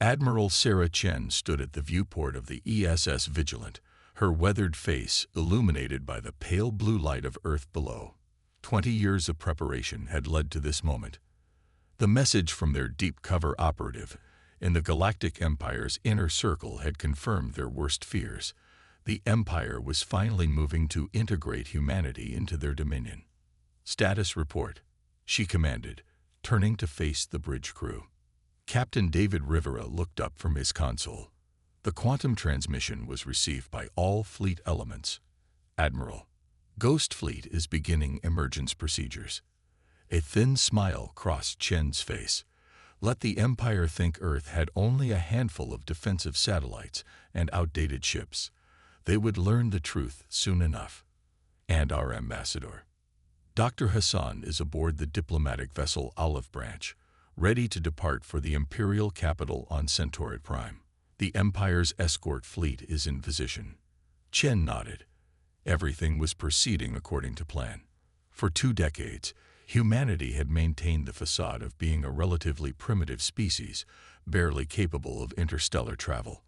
Admiral Sarah Chen stood at the viewport of the ESS Vigilant, her weathered face illuminated by the pale blue light of Earth below. 20 years of preparation had led to this moment. The message from their deep cover operative in the Galactic Empire's inner circle had confirmed their worst fears. The Empire was finally moving to integrate humanity into their dominion. "Status report," she commanded, turning to face the bridge crew. Captain David Rivera looked up from his console. The quantum transmission was received by all fleet elements. "Admiral, Ghost Fleet is beginning emergence procedures." A thin smile crossed Chen's face. Let the Empire think Earth had only a handful of defensive satellites and outdated ships. They would learn the truth soon enough. "And our ambassador. Dr. Hassan is aboard the diplomatic vessel Olive Branch, ready to depart for the Imperial capital on Centauri Prime. The Empire's escort fleet is in position." Chen nodded. Everything was proceeding according to plan. For 2 decades, humanity had maintained the facade of being a relatively primitive species, barely capable of interstellar travel.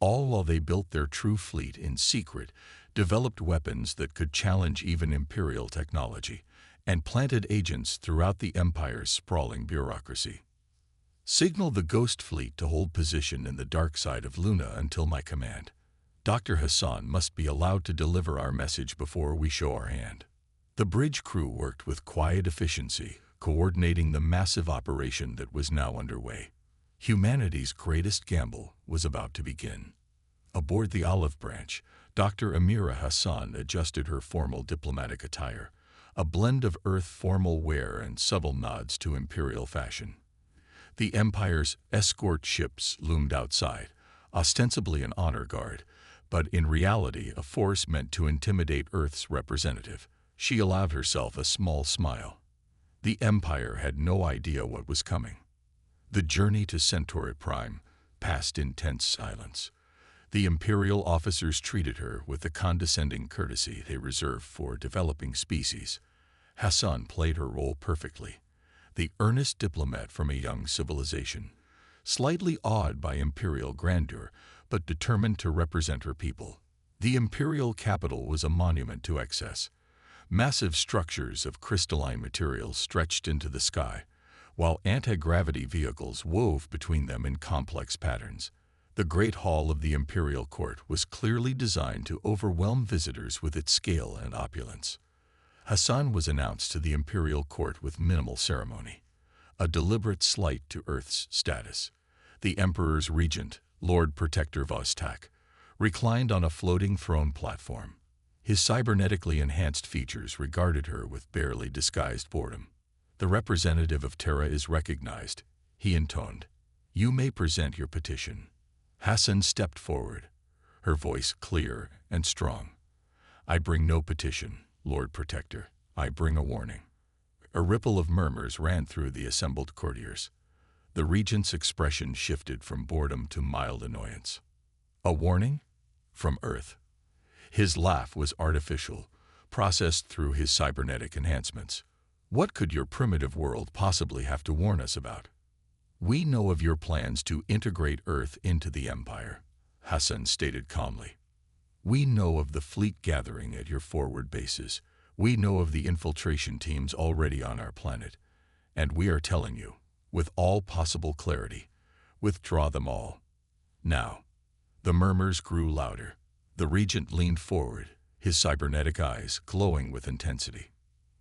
All while they built their true fleet in secret, developed weapons that could challenge even Imperial technology, and planted agents throughout the Empire's sprawling bureaucracy. "Signal the Ghost Fleet to hold position in the dark side of Luna until my command. Dr. Hassan must be allowed to deliver our message before we show our hand." The bridge crew worked with quiet efficiency, coordinating the massive operation that was now underway. Humanity's greatest gamble was about to begin. Aboard the Olive Branch, Dr. Amira Hassan adjusted her formal diplomatic attire, a blend of Earth formal wear and subtle nods to Imperial fashion. The Empire's escort ships loomed outside, ostensibly an honor guard, but in reality a force meant to intimidate Earth's representative. She allowed herself a small smile. The Empire had no idea what was coming. The journey to Centauri Prime passed in tense silence. The Imperial officers treated her with the condescending courtesy they reserve for developing species. Hassan played her role perfectly. The earnest diplomat from a young civilization, slightly awed by Imperial grandeur, but determined to represent her people. The Imperial capital was a monument to excess. Massive structures of crystalline materials stretched into the sky, while anti-gravity vehicles wove between them in complex patterns. The Great Hall of the Imperial Court was clearly designed to overwhelm visitors with its scale and opulence. Hassan was announced to the Imperial Court with minimal ceremony, a deliberate slight to Earth's status. The Emperor's regent, Lord Protector Vostok, reclined on a floating throne platform. His cybernetically enhanced features regarded her with barely disguised boredom. "The representative of Terra is recognized," he intoned. "You may present your petition." Hassan stepped forward, her voice clear and strong. "I bring no petition, Lord Protector. I bring a warning." A ripple of murmurs ran through the assembled courtiers. The regent's expression shifted from boredom to mild annoyance. "A warning? From Earth?" His laugh was artificial, processed through his cybernetic enhancements. "What could your primitive world possibly have to warn us about?" "We know of your plans to integrate Earth into the Empire," Hassan stated calmly. "We know of the fleet gathering at your forward bases. We know of the infiltration teams already on our planet. And we are telling you, with all possible clarity, withdraw them all. Now." The murmurs grew louder. The regent leaned forward, his cybernetic eyes glowing with intensity.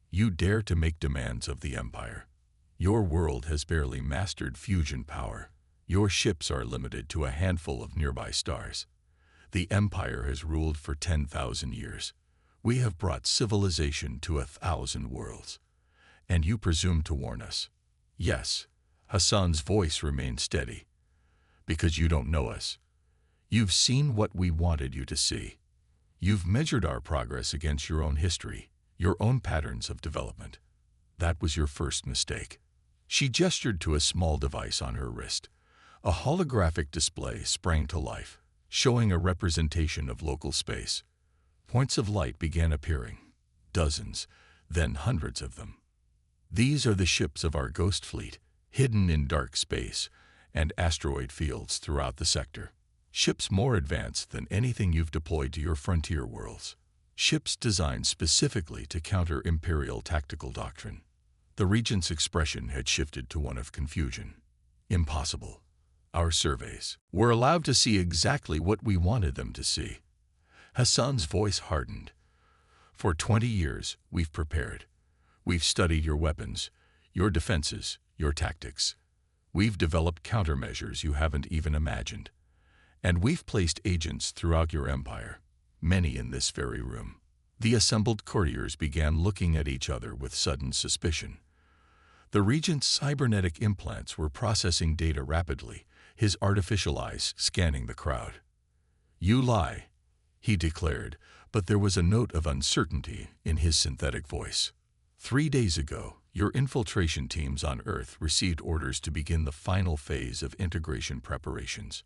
"You dare to make demands of the Empire. Your world has barely mastered fusion power. Your ships are limited to a handful of nearby stars. The Empire has ruled for 10,000 years. We have brought civilization to 1,000 worlds. And you presume to warn us?" "Yes," Hassan's voice remained steady. "Because you don't know us. You've seen what we wanted you to see. You've measured our progress against your own history, your own patterns of development. That was your first mistake." She gestured to a small device on her wrist. A holographic display sprang to life, showing a representation of local space. Points of light began appearing, dozens, then hundreds of them. "These are the ships of our Ghost Fleet, hidden in dark space, and asteroid fields throughout the sector. Ships more advanced than anything you've deployed to your frontier worlds. Ships designed specifically to counter Imperial tactical doctrine. The Regent's expression had shifted to one of confusion. Impossible. Our surveys were allowed to see exactly what we wanted them to see. Hassan's voice hardened. For 20 years, we've prepared. We've studied your weapons, your defenses, your tactics. We've developed countermeasures you haven't even imagined. And we've placed agents throughout your empire, many in this very room. The assembled courtiers began looking at each other with sudden suspicion. The Regent's cybernetic implants were processing data rapidly, his artificial eyes scanning the crowd. "You lie," he declared, but there was a note of uncertainty in his synthetic voice. 3 days ago, your infiltration teams on Earth received orders to begin the final phase of integration preparations.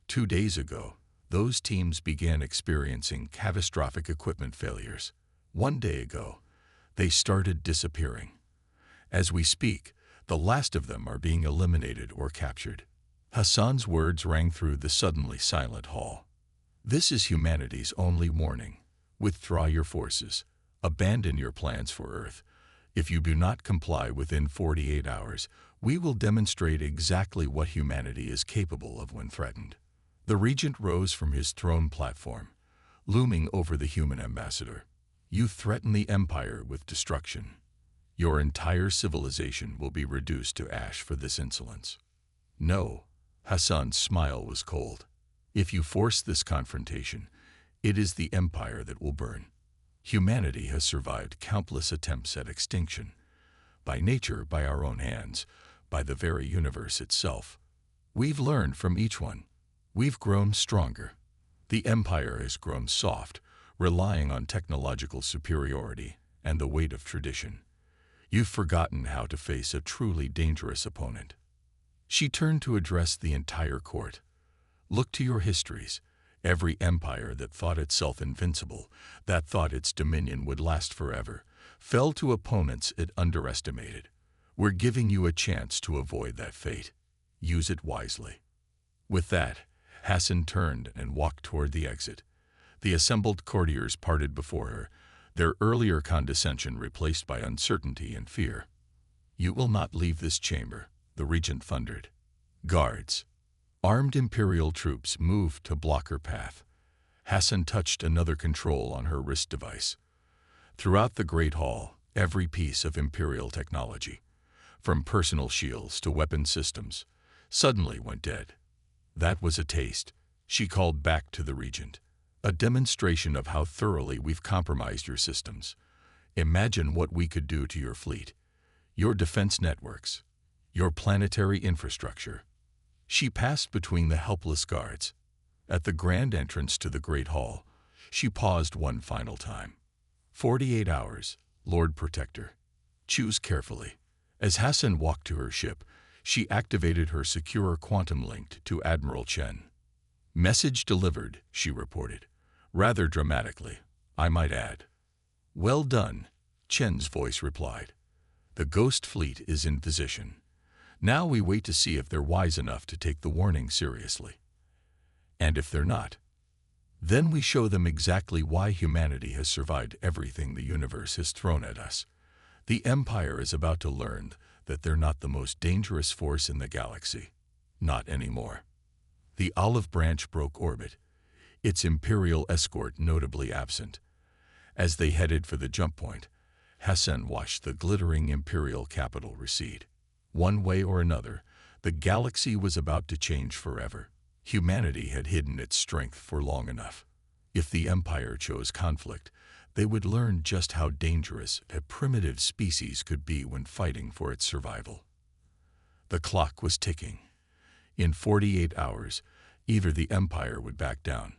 2 days ago, those teams began experiencing catastrophic equipment failures. 1 day ago, they started disappearing. As we speak, the last of them are being eliminated or captured. Hassan's words rang through the suddenly silent hall. This is humanity's only warning. Withdraw your forces. Abandon your plans for Earth. If you do not comply within 48 hours, we will demonstrate exactly what humanity is capable of when threatened. The Regent rose from his throne platform, looming over the human ambassador. You threaten the Empire with destruction. Your entire civilization will be reduced to ash for this insolence. No, Hassan's smile was cold. If you force this confrontation, it is the Empire that will burn. Humanity has survived countless attempts at extinction. By nature, by our own hands, by the very universe itself. We've learned from each one. We've grown stronger. The Empire has grown soft, relying on technological superiority and the weight of tradition. You've forgotten how to face a truly dangerous opponent. She turned to address the entire court. Look to your histories. Every empire that thought itself invincible, that thought its dominion would last forever, fell to opponents it underestimated. We're giving you a chance to avoid that fate. Use it wisely. With that, Hassan turned and walked toward the exit. The assembled courtiers parted before her, their earlier condescension replaced by uncertainty and fear. You will not leave this chamber, the Regent thundered. Guards. Armed Imperial troops moved to block her path. Hassan touched another control on her wrist device. Throughout the Great Hall, every piece of Imperial technology, from personal shields to weapon systems, suddenly went dead. That was a taste, she called back to the Regent. A demonstration of how thoroughly we've compromised your systems. Imagine what we could do to your fleet, your defense networks, your planetary infrastructure. She passed between the helpless guards. At the grand entrance to the Great Hall, she paused one final time. 48 hours, Lord Protector. Choose carefully. As Hassan walked to her ship, she activated her secure quantum link to Admiral Chen. Message delivered, she reported. Rather dramatically, I might add. Well done, Chen's voice replied. The Ghost Fleet is in position. Now we wait to see if they're wise enough to take the warning seriously. And if they're not, then we show them exactly why humanity has survived everything the universe has thrown at us. The Empire is about to learn that they're not the most dangerous force in the galaxy. Not anymore. The olive branch broke orbit, its Imperial escort notably absent. As they headed for the jump point, Hassan watched the glittering Imperial capital recede. One way or another, the galaxy was about to change forever. Humanity had hidden its strength for long enough. If the Empire chose conflict, they would learn just how dangerous a primitive species could be when fighting for its survival. The clock was ticking. In 48 hours, either the Empire would back down,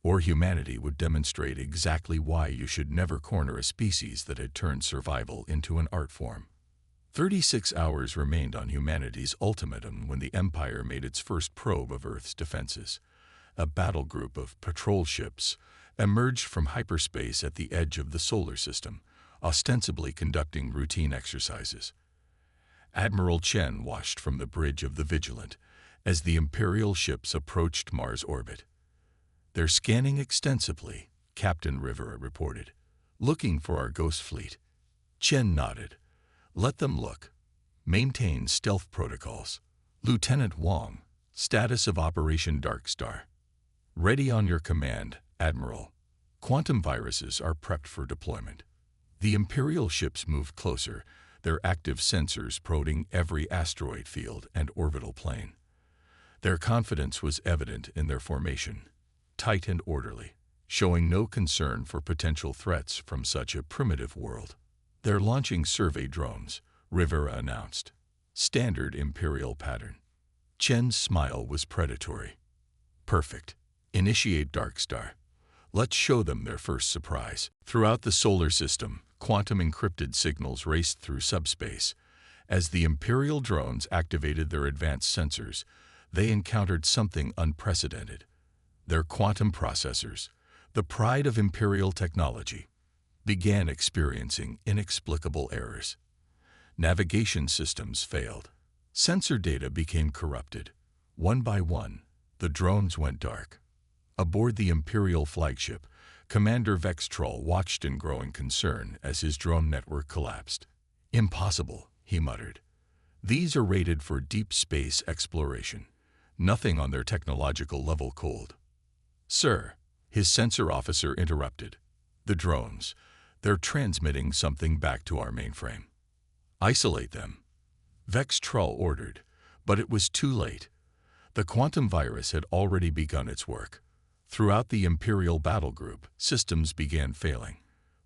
or humanity would demonstrate exactly why you should never corner a species that had turned survival into an art form. 36 hours remained on humanity's ultimatum when the Empire made its first probe of Earth's defenses. A battle group of patrol ships emerged from hyperspace at the edge of the solar system, ostensibly conducting routine exercises. Admiral Chen watched from the bridge of the Vigilant, As the Imperial ships approached Mars orbit, "They're scanning extensively," Captain Rivera reported. "Looking for our ghost fleet." Chen nodded. "Let them look. Maintain stealth protocols." Lieutenant Wong, status of Operation Darkstar. "Ready on your command, Admiral. Quantum viruses are prepped for deployment." The Imperial ships moved closer, their active sensors probing every asteroid field and orbital plane. Their confidence was evident in their formation, tight and orderly, showing no concern for potential threats from such a primitive world. "They're launching survey drones," Rivera announced. "Standard Imperial pattern." Chen's smile was predatory. "Perfect. Initiate Darkstar. Let's show them their first surprise." Throughout the solar system, quantum-encrypted signals raced through subspace. As the Imperial drones activated their advanced sensors, they encountered something unprecedented. Their quantum processors, the pride of Imperial technology, began experiencing inexplicable errors. Navigation systems failed. Sensor data became corrupted. One by one, the drones went dark. Aboard the Imperial flagship, Commander Vextrol watched in growing concern as his drone network collapsed. "Impossible," he muttered. "These are rated for deep space exploration. Nothing on their technological level cold." "Sir," his sensor officer interrupted. "The drones, they're transmitting something back to our mainframe." "Isolate them," Vextrol ordered, but it was too late. The quantum virus had already begun its work. Throughout the Imperial battle group, systems began failing.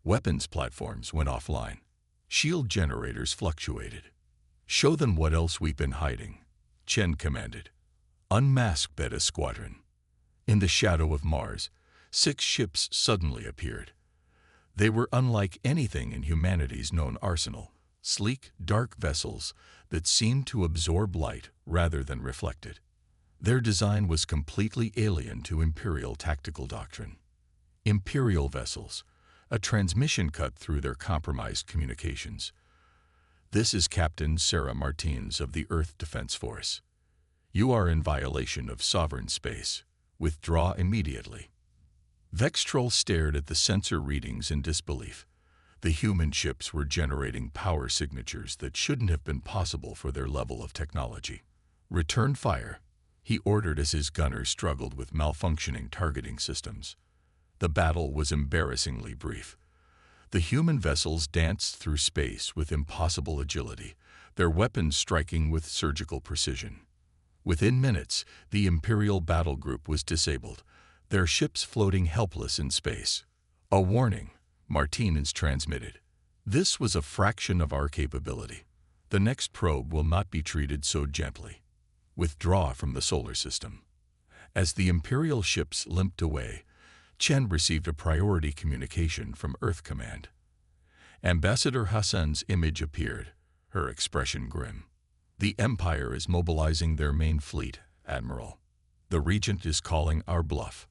Weapons platforms went offline. Shield generators fluctuated. "Show them what else we've been hiding," Chen commanded. "Unmask Beta Squadron." In the shadow of Mars, 6 ships suddenly appeared. They were unlike anything in humanity's known arsenal. Sleek, dark vessels that seemed to absorb light rather than reflect it. Their design was completely alien to Imperial tactical doctrine. Imperial vessels, a transmission cut through their compromised communications. "This is Captain Sarah Martins of the Earth Defense Force. You are in violation of sovereign space. Withdraw immediately." Vextrol stared at the sensor readings in disbelief. The human ships were generating power signatures that shouldn't have been possible for their level of technology. "Return fire," he ordered as his gunners struggled with malfunctioning targeting systems. The battle was embarrassingly brief. The human vessels danced through space with impossible agility, their weapons striking with surgical precision. Within minutes, the Imperial battle group was disabled, their ships floating helpless in space. "A warning," Martinez transmitted. "This was a fraction of our capability. The next probe will not be treated so gently. Withdraw from the solar system." As the Imperial ships limped away, Chen received a priority communication from Earth Command. Ambassador Hassan's image appeared, her expression grim. "The Empire is mobilizing their main fleet, Admiral. The Regent is calling our bluff."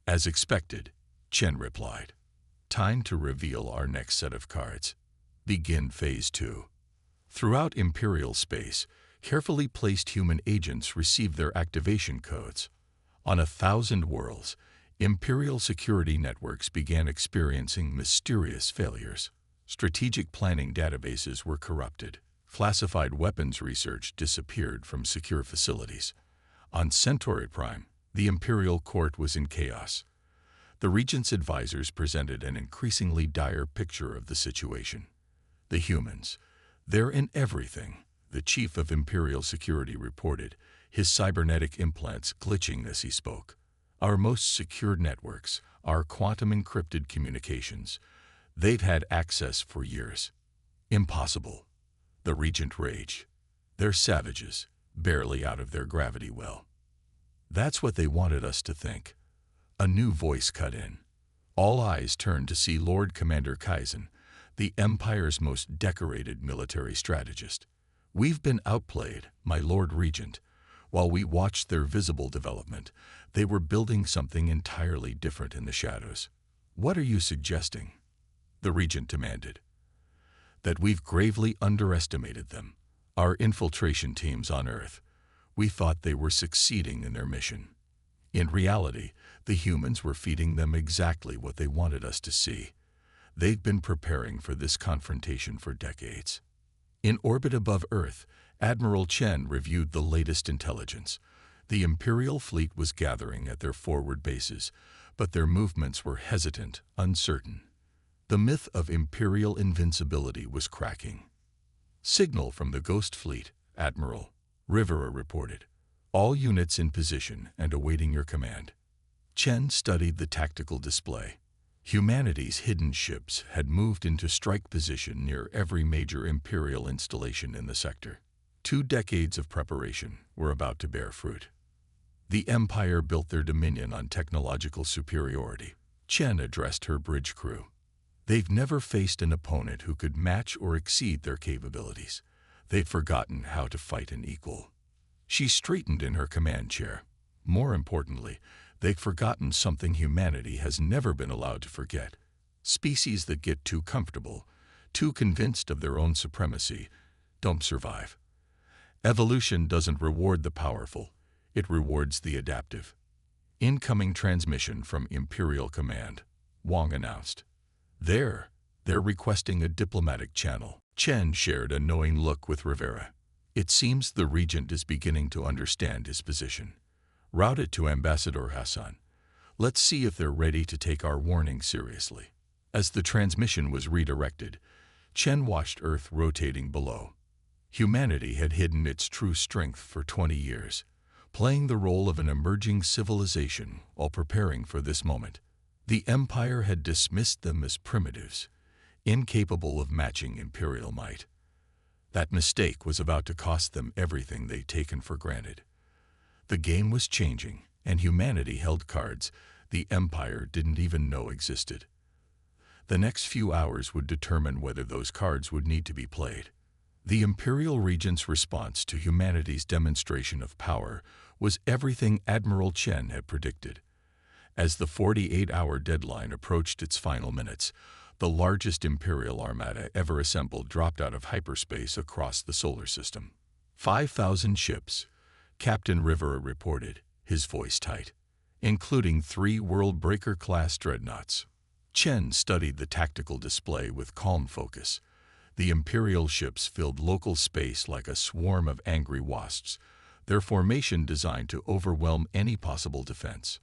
"As expected," Chen replied. "Time to reveal our next set of cards. Begin Phase 2. Throughout Imperial space, carefully placed human agents received their activation codes. On 1,000 worlds, Imperial security networks began experiencing mysterious failures. Strategic planning databases were corrupted. Classified weapons research disappeared from secure facilities. On Centauri Prime, the Imperial court was in chaos. The Regent's advisors presented an increasingly dire picture of the situation. "The humans, they're in everything," the chief of Imperial security reported, his cybernetic implants glitching as he spoke. "Our most secure networks, our quantum-encrypted communications, they've had access for years." "Impossible," the Regent raged. "They're savages, barely out of their gravity well." "That's what they wanted us to think." A new voice cut in. All eyes turned to see Lord Commander Kaizen, the Empire's most decorated military strategist. "We've been outplayed, my Lord Regent. While we watched their visible development, they were building something entirely different in the shadows." "What are you suggesting?" the Regent demanded. "That we've gravely underestimated them, our infiltration teams on Earth. We thought they were succeeding in their mission. In reality, the humans were feeding them exactly what they wanted us to see. They'd been preparing for this confrontation for decades. In orbit above Earth, Admiral Chen reviewed the latest intelligence. The Imperial fleet was gathering at their forward bases, but their movements were hesitant, uncertain. The myth of Imperial invincibility was cracking. "Signal from the Ghost Fleet, Admiral," Rivera reported. "All units in position and awaiting your command." Chen studied the tactical display. Humanity's hidden ships had moved into strike position near every major Imperial installation in the sector. 2 decades of preparation were about to bear fruit. The Empire built their dominion on technological superiority. Chen addressed her bridge crew. They've never faced an opponent who could match or exceed their capabilities. They'd forgotten how to fight an equal. She straightened in her command chair. More importantly, they've forgotten something humanity has never been allowed to forget. Species that get too comfortable, too convinced of their own supremacy, don't survive. Evolution doesn't reward the powerful, it rewards the adaptive. "Incoming transmission from Imperial Command," Wang announced. They're requesting a diplomatic channel." Chen shared a knowing look with Rivera. "It seems the Regent is beginning to understand his position. Route it to Ambassador Hassan. Let's see if they're ready to take our warning seriously." As the transmission was redirected, Chen watched Earth rotating below. Humanity had hidden its true strength for 20 years, playing the role of an emerging civilization while preparing for this moment. The Empire had dismissed them as primitives, incapable of matching Imperial might. That mistake was about to cost them everything they'd taken for granted. The game was changing, and humanity held cards the Empire didn't even know existed. The next few hours would determine whether those cards would need to be played. The Imperial Regent's response to humanity's demonstration of power was everything Admiral Chen had predicted. As the 48-hour deadline approached its final minutes, the largest Imperial armada ever assembled dropped out of hyperspace across the solar system. 5,000 ships, Captain Rivera reported, his voice tight, including 3 World-Breaker-class dreadnoughts. Chen studied the tactical display with calm focus. The Imperial ships filled local space like a swarm of angry wasps, their formation designed to overwhelm any possible defense.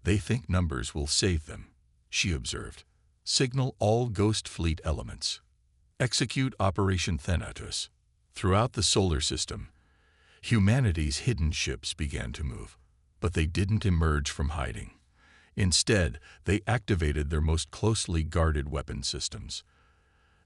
"They think numbers will save them," she observed. "Signal all Ghost Fleet elements. Execute Operation Thanatos." Throughout the solar system, humanity's hidden ships began to move, but they didn't emerge from hiding. Instead, they activated their most closely guarded weapon systems.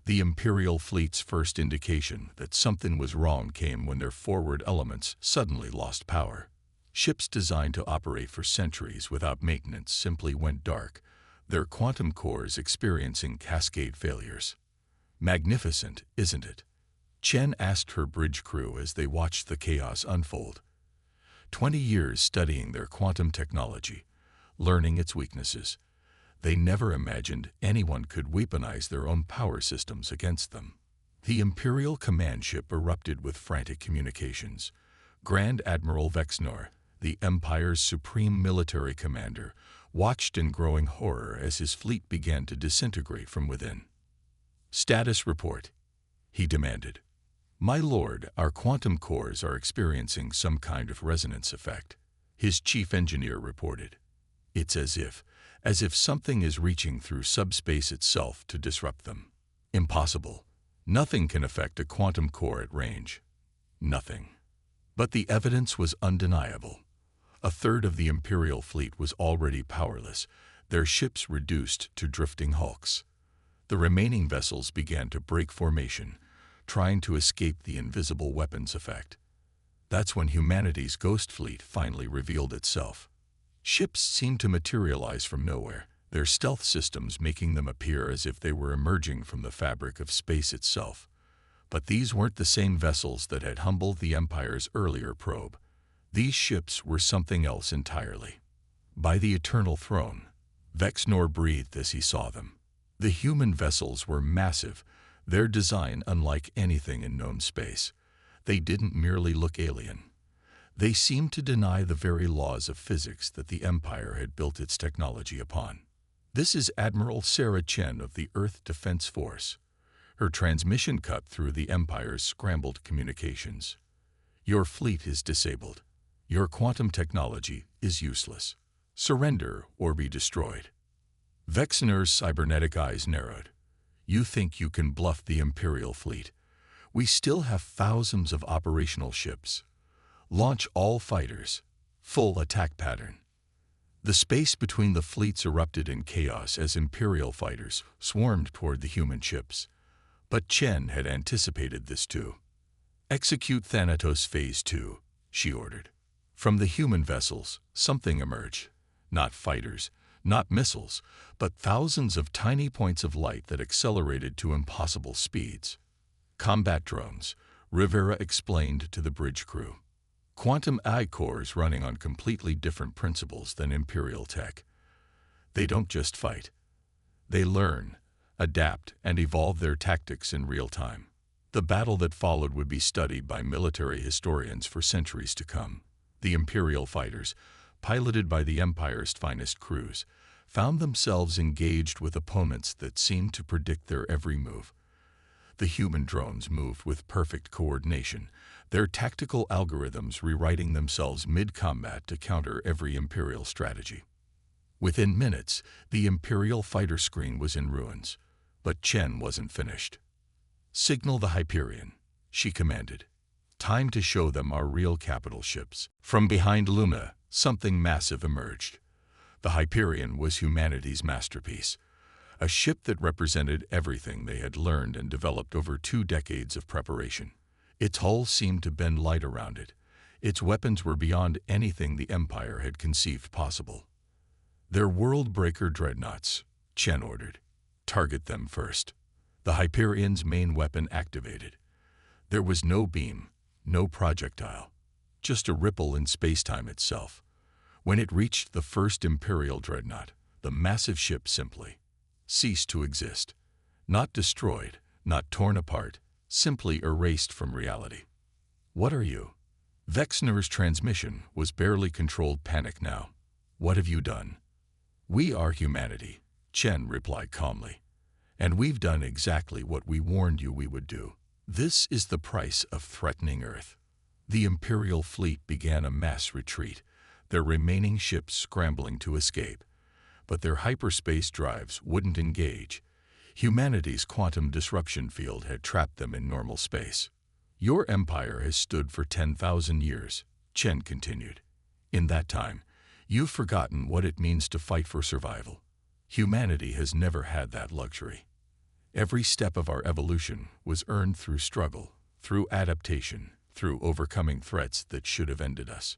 The Imperial fleet's first indication that something was wrong came when their forward elements suddenly lost power. Ships designed to operate for centuries without maintenance simply went dark, their quantum cores experiencing cascade failures. "Magnificent, isn't it?" Chen asked her bridge crew as they watched the chaos unfold. 20 years studying their quantum technology, learning its weaknesses. They never imagined anyone could weaponize their own power systems against them. The Imperial command ship erupted with frantic communications. Grand Admiral Vexnor, the Empire's supreme military commander, watched in growing horror as his fleet began to disintegrate from within. "Status report," he demanded. "My lord, our quantum cores are experiencing some kind of resonance effect," his chief engineer reported. "It's as if something is reaching through subspace itself to disrupt them." "Impossible. Nothing can affect a quantum core at range." "Nothing." But the evidence was undeniable. A third of the Imperial fleet was already powerless, their ships reduced to drifting hulks. The remaining vessels began to break formation, trying to escape the invisible weapons effect. That's when humanity's Ghost Fleet finally revealed itself. Ships seemed to materialize from nowhere, their stealth systems making them appear as if they were emerging from the fabric of space itself. But these weren't the same vessels that had humbled the Empire's earlier probe. These ships were something else entirely. "By the Eternal Throne," Vexnor breathed as he saw them. The human vessels were massive, their design unlike anything in known space. They didn't merely look alien. They seemed to deny the very laws of physics that the Empire had built its technology upon. "This is Admiral Sarah Chen of the Earth Defense Force." Her transmission cut through the Empire's scrambled communications. "Your fleet is disabled. Your quantum technology is useless. Surrender or be destroyed." Vexner's cybernetic eyes narrowed. "You think you can bluff the Imperial fleet? We still have thousands of operational ships. Launch all fighters. Full attack pattern." The space between the fleets erupted in chaos as Imperial fighters swarmed toward the human ships. But Chen had anticipated this too. "Execute Thanatos Phase 2, she ordered. From the human vessels, something emerged. Not fighters, not missiles, but thousands of tiny points of light that accelerated to impossible speeds. "Combat drones," Rivera explained to the bridge crew. "Quantum AI cores running on completely different principles than Imperial tech. They don't just fight. They learn, adapt, and evolve their tactics in real time." The battle that followed would be studied by military historians for centuries to come. The Imperial fighters, piloted by the Empire's finest crews, found themselves engaged with opponents that seemed to predict their every move. The human drones moved with perfect coordination, their tactical algorithms rewriting themselves mid-combat to counter every Imperial strategy. Within minutes, the Imperial fighter screen was in ruins, but Chen wasn't finished. "Signal the Hyperion," she commanded. "Time to show them our real capital ships." From behind Luma, something massive emerged. The Hyperion was humanity's masterpiece, a ship that represented everything they had learned and developed over 2 decades of preparation. Its hull seemed to bend light around it. Its weapons were beyond anything the Empire had conceived possible. "They're world-breaker dreadnoughts," Chen ordered. "Target them first." The Hyperion's main weapon activated. There was no beam, no projectile, just a ripple in space-time itself. When it reached the first Imperial dreadnought, the massive ship simply ceased to exist. Not destroyed, not torn apart, simply erased from reality. "What are you?" Vexner's transmission was barely controlled panic now. "What have you done?" "We are humanity," Chen replied calmly. "And we've done exactly what we warned you we would do. This is the price of threatening Earth." The Imperial fleet began a mass retreat, their remaining ships scrambling to escape. But their hyperspace drives wouldn't engage. Humanity's quantum disruption field had trapped them in normal space. "Your empire has stood for 10,000 years, Chen continued. "In that time, you've forgotten what it means to fight for survival. Humanity has never had that luxury. Every step of our evolution was earned through struggle, through adaptation, through overcoming threats that should have ended us."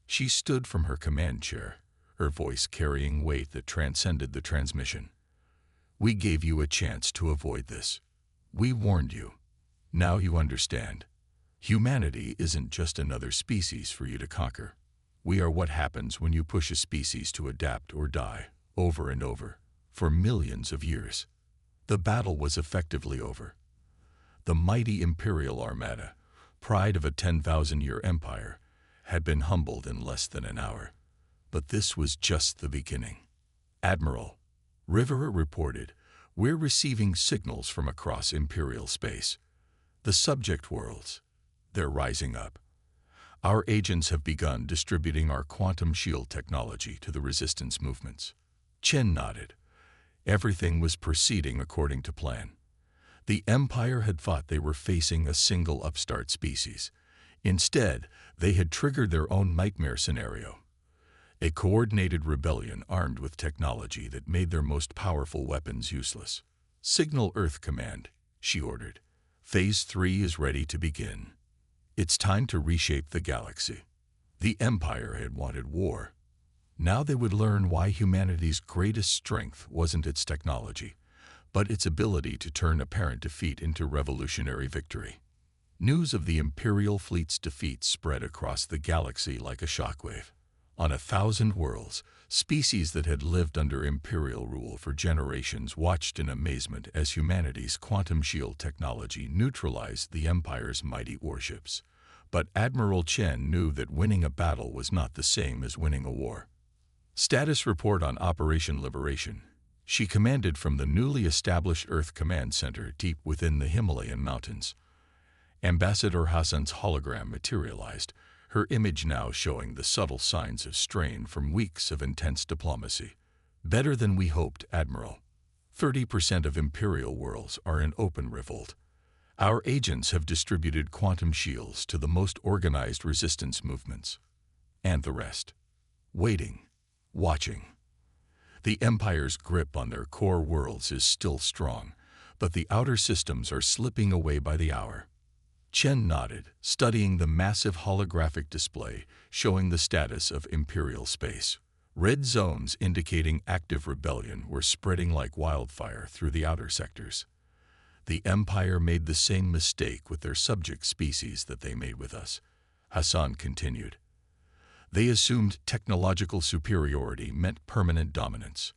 She stood from her command chair, her voice carrying weight that transcended the transmission. "We gave you a chance to avoid this. We warned you. Now you understand. Humanity isn't just another species for you to conquer. We are what happens when you push a species to adapt or die, over and over, for millions of years." The battle was effectively over. The mighty Imperial Armada, pride of a 10,000-year empire, had been humbled in less than an hour. But this was just the beginning. "Admiral," Rivera reported, "we're receiving signals from across Imperial space. The subject worlds, they're rising up. Our agents have begun distributing our quantum shield technology to the resistance movements." Chen nodded. Everything was proceeding according to plan. The Empire had thought they were facing a single upstart species. Instead, they had triggered their own nightmare scenario. A coordinated rebellion armed with technology that made their most powerful weapons useless. "Signal Earth Command," she ordered. "Phase 3 is ready to begin. It's time to reshape the galaxy." The Empire had wanted war. Now they would learn why humanity's greatest strength wasn't its technology, but its ability to turn apparent defeat into revolutionary victory. News of the Imperial fleet's defeat spread across the galaxy like a shockwave. On 1,000 worlds, species that had lived under Imperial rule for generations watched in amazement as humanity's quantum shield technology neutralized the Empire's mighty warships. But Admiral Chen knew that winning a battle was not the same as winning a war. Status report on Operation Liberation. She commanded from the newly established Earth Command Center deep within the Himalayan mountains. Ambassador Hassan's hologram materialized, her image now showing the subtle signs of strain from weeks of intense diplomacy. Better than we hoped, Admiral. 30% of Imperial worlds are in open revolt. Our agents have distributed quantum shields to the most organized resistance movements. And the rest. Waiting. Watching. The Empire's grip on their core worlds is still strong, but the outer systems are slipping away by the hour. Chen nodded, studying the massive holographic display showing the status of Imperial space. Red zones indicating active rebellion were spreading like wildfire through the outer sectors. The Empire made the same mistake with their subject species that they made with us, Hassan continued. They assumed technological superiority meant permanent dominance.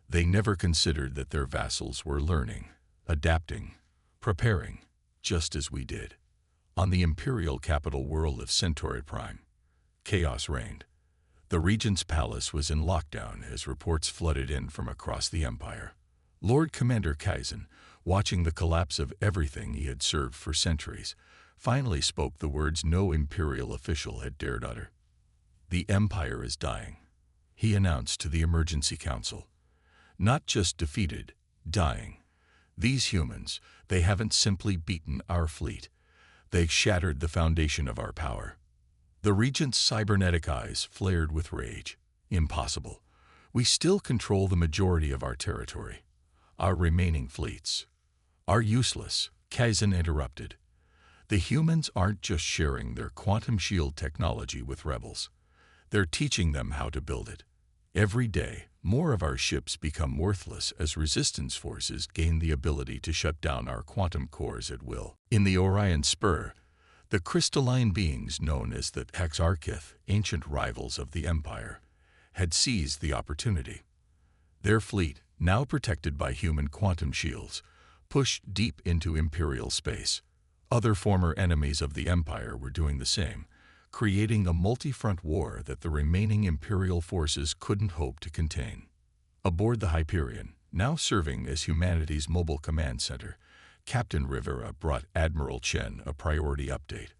They never considered that their vassals were learning, adapting, preparing, just as we did. On the imperial capital world of Centauri Prime, chaos reigned. The regent's palace was in lockdown as reports flooded in from across the empire. Lord Commander Kaizen, watching the collapse of everything he had served for centuries, finally spoke the words no imperial official had dared utter. The empire is dying, he announced to the emergency council. Not just defeated, dying. These humans, they haven't simply beaten our fleet. They shattered the foundation of our power. The regent's cybernetic eyes flared with rage. Impossible. We still control the majority of our territory. Our remaining fleets are useless, Kaizen interrupted. The humans aren't just sharing their quantum shield technology with rebels. They're teaching them how to build it. Every day, more of our ships become worthless as resistance forces gain the ability to shut down our quantum cores at will. In the Orion Spur, the crystalline beings known as the Hexarcheth, ancient rivals of the Empire, had seized the opportunity. Their fleet, now protected by human quantum shields, pushed deep into Imperial space. Other former enemies of the Empire were doing the same, creating a multi-front war that the remaining Imperial forces couldn't hope to contain. Aboard the Hyperion, now serving as humanity's mobile command center, Captain Rivera brought Admiral Chen a priority update.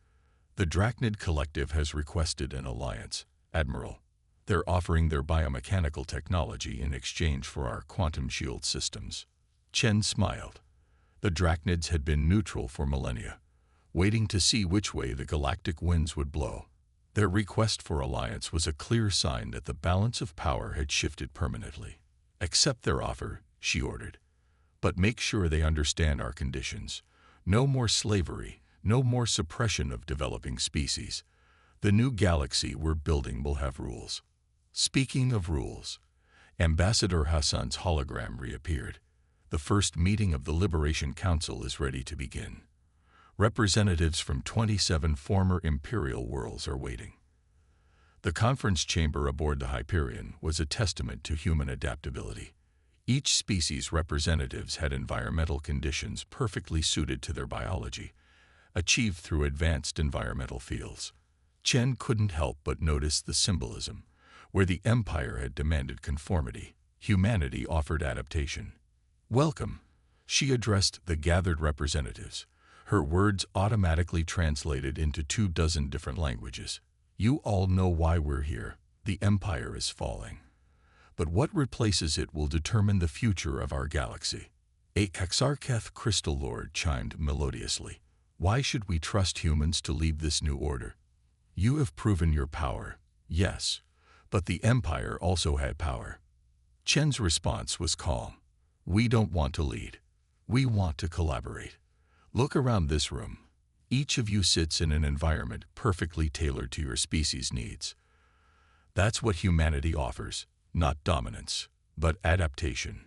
The Drachnid Collective has requested an alliance, Admiral. They're offering their biomechanical technology in exchange for our quantum shield systems. Chen smiled. The Drachnids had been neutral for millennia, waiting to see which way the galactic winds would blow. Their request for alliance was a clear sign that the balance of power had shifted permanently. Accept their offer, she ordered. But make sure they understand our conditions. No more slavery, no more suppression of developing species. The new galaxy we're building will have rules. Speaking of rules, Ambassador Hassan's hologram reappeared. The first meeting of the Liberation Council is ready to begin. Representatives from 27 former Imperial worlds are waiting. The conference chamber aboard the Hyperion was a testament to human adaptability. Each species' representatives had environmental conditions perfectly suited to their biology, achieved through advanced environmental fields. Chen couldn't help but notice the symbolism. Where the Empire had demanded conformity, humanity offered adaptation. Welcome, she addressed the gathered representatives. Her words automatically translated into 24 different languages. You all know why we're here. The Empire is falling. But what replaces it will determine the future of our galaxy. A Hexarcheth Crystal Lord chimed melodiously. Why should we trust humans to lead this new order? You have proven your power, yes, but the Empire also had power. Chen's response was calm. We don't want to lead. We want to collaborate. Look around this room. Each of you sits in an environment perfectly tailored to your species' needs. That's what humanity offers, not dominance, but adaptation.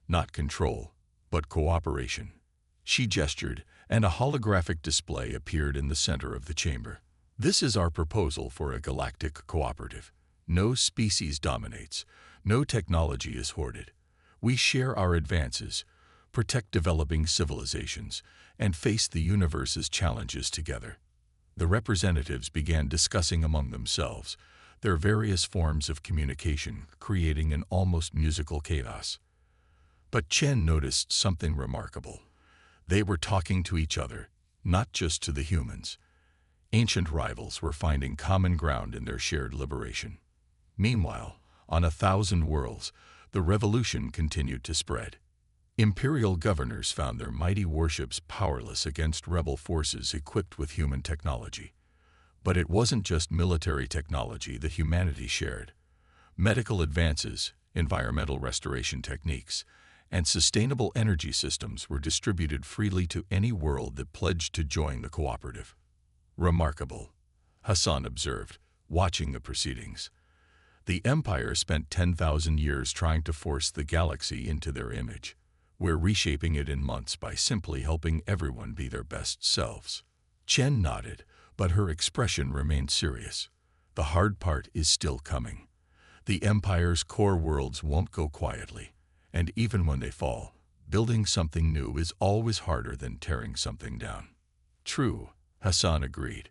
Not control, but cooperation. She gestured, and a holographic display appeared in the center of the chamber. This is our proposal for a galactic cooperative. No species dominates. No technology is hoarded. We share our advances, protect developing civilizations, and face the universe's challenges together. The representatives began discussing among themselves their various forms of communication, creating an almost musical chaos. But Chen noticed something remarkable. They were talking to each other, not just to the humans. Ancient rivals were finding common ground in their shared liberation. Meanwhile, on 1,000 worlds, the revolution continued to spread. Imperial governors found their mighty warships powerless against rebel forces equipped with human technology. But it wasn't just military technology that humanity shared. Medical advances, environmental restoration techniques, and sustainable energy systems were distributed freely to any world that pledged to join the cooperative. Remarkable, Hassan observed, watching the proceedings. The Empire spent 10,000 years trying to force the galaxy into their image. We're reshaping it in months by simply helping everyone be their best selves. Chen nodded, but her expression remained serious. The hard part is still coming. The Empire's core worlds won't go quietly, and even when they fall, building something new is always harder than tearing something down. True, Hassan agreed.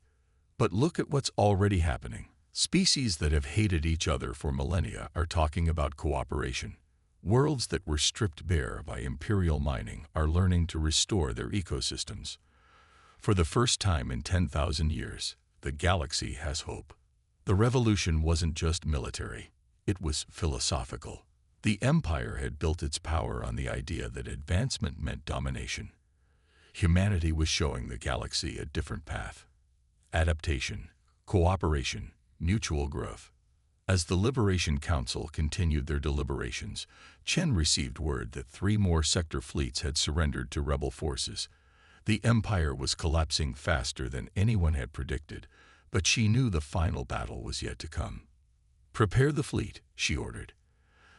But look at what's already happening. Species that have hated each other for millennia are talking about cooperation. Worlds that were stripped bare by imperial mining are learning to restore their ecosystems. For the first time in 10,000 years, the galaxy has hope. The revolution wasn't just military, it was philosophical. The Empire had built its power on the idea that advancement meant domination. Humanity was showing the galaxy a different path. Adaptation, cooperation, mutual growth. As the Liberation Council continued their deliberations, Chen received word that 3 more sector fleets had surrendered to rebel forces. The Empire was collapsing faster than anyone had predicted, but she knew the final battle was yet to come. "Prepare the fleet," she ordered.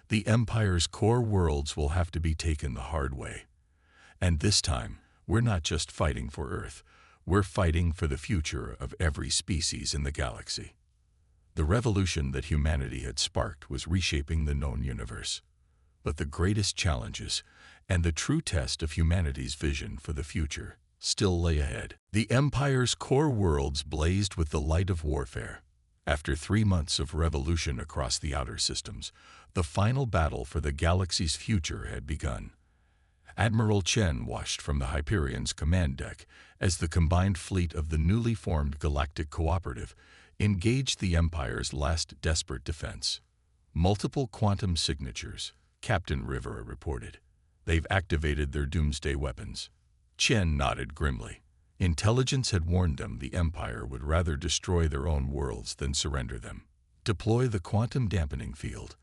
"The Empire's core worlds will have to be taken the hard way. And this time, we're not just fighting for Earth, we're fighting for the future of every species in the galaxy." The revolution that humanity had sparked was reshaping the known universe. But the greatest challenges, and the true test of humanity's vision for the future, still lay ahead. The Empire's core worlds blazed with the light of warfare. After 3 months of revolution across the outer systems, the final battle for the galaxy's future had begun. Admiral Chen watched from the Hyperion's command deck as the combined fleet of the newly formed Galactic Cooperative engaged the Empire's last desperate defense. "Multiple quantum signatures," Captain Rivera reported. "They've activated their doomsday weapons." Chen nodded grimly. Intelligence had warned them the Empire would rather destroy their own worlds than surrender them. "Deploy the quantum dampening field.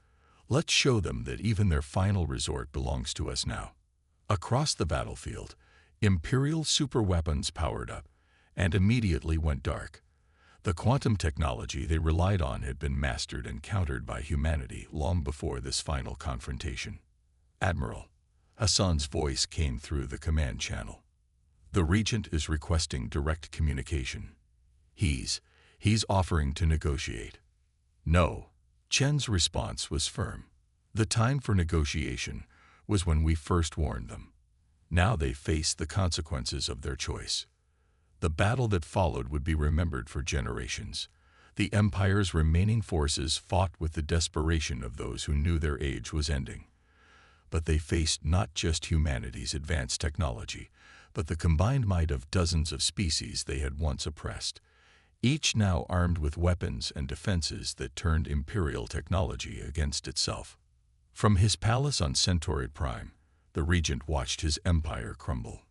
Let's show them that even their final resort belongs to us now." Across the battlefield, Imperial superweapons powered up and immediately went dark. The quantum technology they relied on had been mastered and countered by humanity long before this final confrontation. "Admiral," Hassan's voice came through the command channel. "The Regent is requesting direct communication. He's offering to negotiate." "No." Chen's response was firm. "The time for negotiation was when we first warned them. Now they face the consequences of their choice." The battle that followed would be remembered for generations. The Empire's remaining forces fought with the desperation of those who knew their age was ending. But they faced not just humanity's advanced technology, but the combined might of dozens of species they had once oppressed, each now armed with weapons and defenses that turned Imperial technology against itself. From his palace on Centaurid Prime, the Regent watched his empire crumble.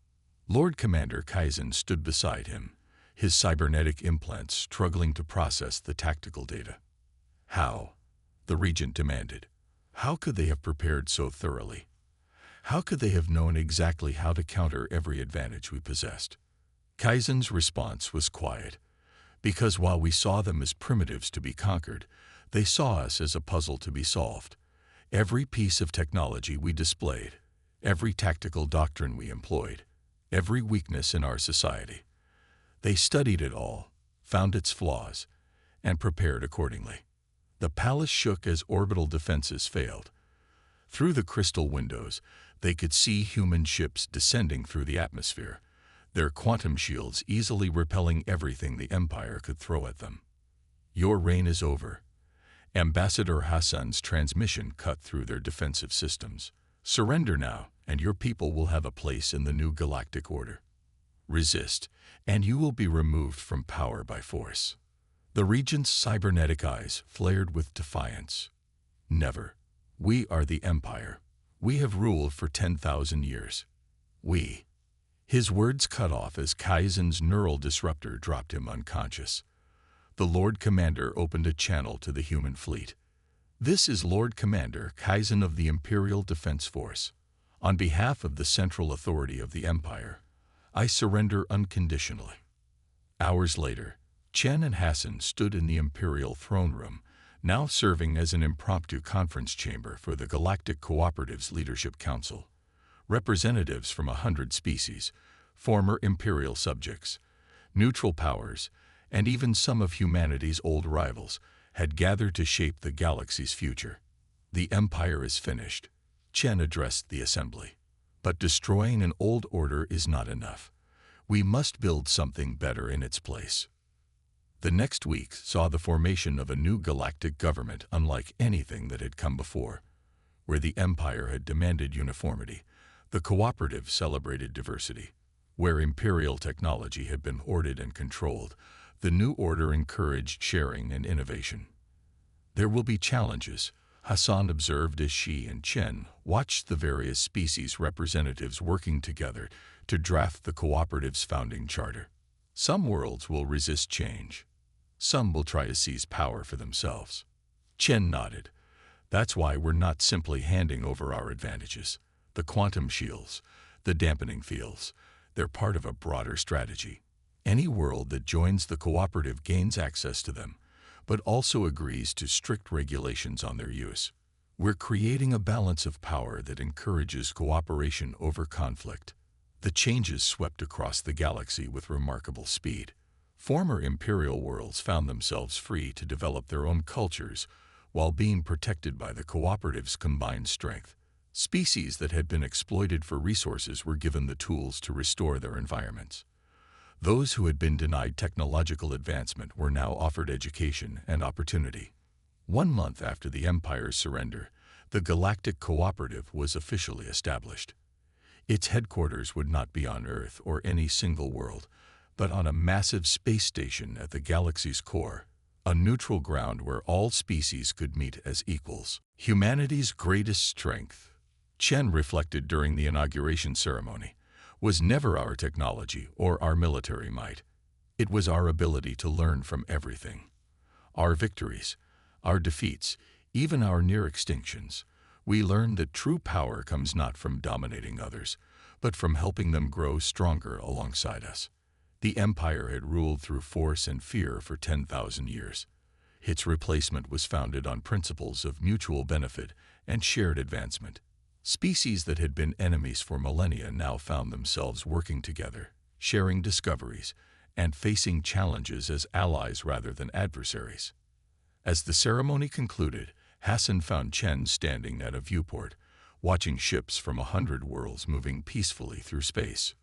Lord Commander Kaizen stood beside him, his cybernetic implants struggling to process the tactical data. "How?" the Regent demanded. "How could they have prepared so thoroughly? How could they have known exactly how to counter every advantage we possessed?" Kaizen's response was quiet, because while we saw them as primitives to be conquered, they saw us as a puzzle to be solved. Every piece of technology we displayed, every tactical doctrine we employed, every weakness in our society. They studied it all, found its flaws, and prepared accordingly. The palace shook as orbital defenses failed. Through the crystal windows, they could see human ships descending through the atmosphere, their quantum shields easily repelling everything the Empire could throw at them. "Your reign is over." Ambassador Hassan's transmission cut through their defensive systems. "Surrender now, and your people will have a place in the new galactic order. Resist, and you will be removed from power by force." The regent's cybernetic eyes flared with defiance. "Never. We are the Empire. We have ruled for 10,000 years. We." His words cut off as Kaizen's neural disruptor dropped him unconscious. The Lord Commander opened a channel to the human fleet. "This is Lord Commander Kaizen of the Imperial Defense Force. On behalf of the central authority of the Empire, I surrender unconditionally." Hours later, Chen and Hassan stood in the Imperial throne room, now serving as an impromptu conference chamber for the Galactic Cooperative's Leadership Council. Representatives from 100 species, former Imperial subjects, neutral powers, and even some of humanity's old rivals had gathered to shape the galaxy's future. "The Empire is finished," Chen addressed the assembly. "But destroying an old order is not enough. We must build something better in its place." The next week saw the formation of a new galactic government unlike anything that had come before. Where the Empire had demanded uniformity, the Cooperative celebrated diversity. Where Imperial technology had been hoarded and controlled, the new order encouraged sharing and innovation. "There will be challenges," Hassan observed as she and Chen watched the various species representatives working together to draft the Cooperative's founding charter. "Some worlds will resist change. Some will try to seize power for themselves." Chen nodded. "That's why we're not simply handing over our advantages. The quantum shields, the dampening fields, they're part of a broader strategy. Any world that joins the Cooperative gains access to them, but also agrees to strict regulations on their use. We're creating a balance of power that encourages cooperation over conflict." The changes swept across the galaxy with remarkable speed. Former Imperial worlds found themselves free to develop their own cultures while being protected by the Cooperative's combined strength. Species that had been exploited for resources were given the tools to restore their environments. Those who had been denied technological advancement were now offered education and opportunity. 1 month after the Empire's surrender, the Galactic Cooperative was officially established. Its headquarters would not be on Earth or any single world, but on a massive space station at the galaxy's core, a neutral ground where all species could meet as equals. Humanity's greatest strength, Chen reflected during the inauguration ceremony, was never our technology or our military might. It was our ability to learn from everything. Our victories, our defeats, even our near extinctions. We learned that true power comes not from dominating others, but from helping them grow stronger alongside us. The Empire had ruled through force and fear for 10,000 years. Its replacement was founded on principles of mutual benefit and shared advancement. Species that had been enemies for millennia now found themselves working together, sharing discoveries, and facing challenges as allies rather than adversaries. As the ceremony concluded, Hassan found Chen standing at a viewport, watching ships from 100 worlds moving peacefully through space.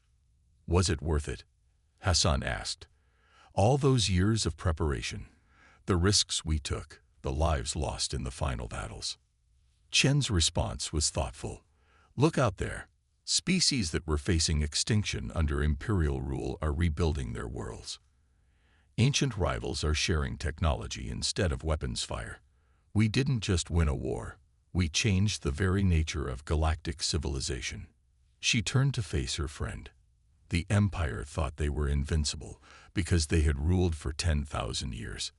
"Was it worth it?" Hassan asked. "All those years of preparation, the risks we took, the lives lost in the final battles." Chen's response was thoughtful. "Look out there. Species that were facing extinction under Imperial rule are rebuilding their worlds. Ancient rivals are sharing technology instead of weapons fire. We didn't just win a war, we changed the very nature of galactic civilization." She turned to face her friend. The Empire thought they were invincible because they had ruled for 10,000 years.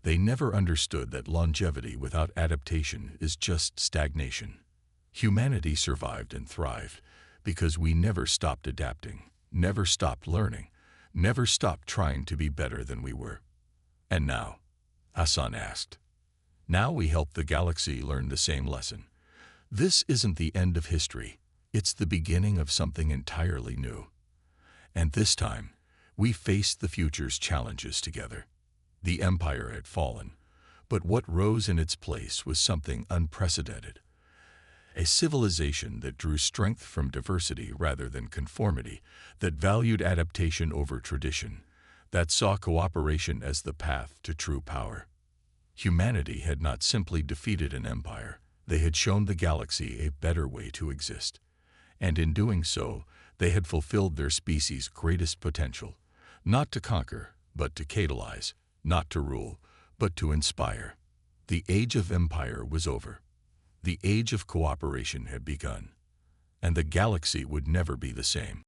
They never understood that longevity without adaptation is just stagnation. Humanity survived and thrived because we never stopped adapting, never stopped learning, never stopped trying to be better than we were. "And now?" Hassan asked. "Now we help the galaxy learn the same lesson. This isn't the end of history, it's the beginning of something entirely new. And this time, we faced the future's challenges together." The Empire had fallen, but what rose in its place was something unprecedented. A civilization that drew strength from diversity rather than conformity, that valued adaptation over tradition, that saw cooperation as the path to true power. Humanity had not simply defeated an empire, they had shown the galaxy a better way to exist. And in doing so, they had fulfilled their species' greatest potential, not to conquer, but to catalyze, not to rule, but to inspire. The age of empire was over. The age of cooperation had begun, and the galaxy would never be the same.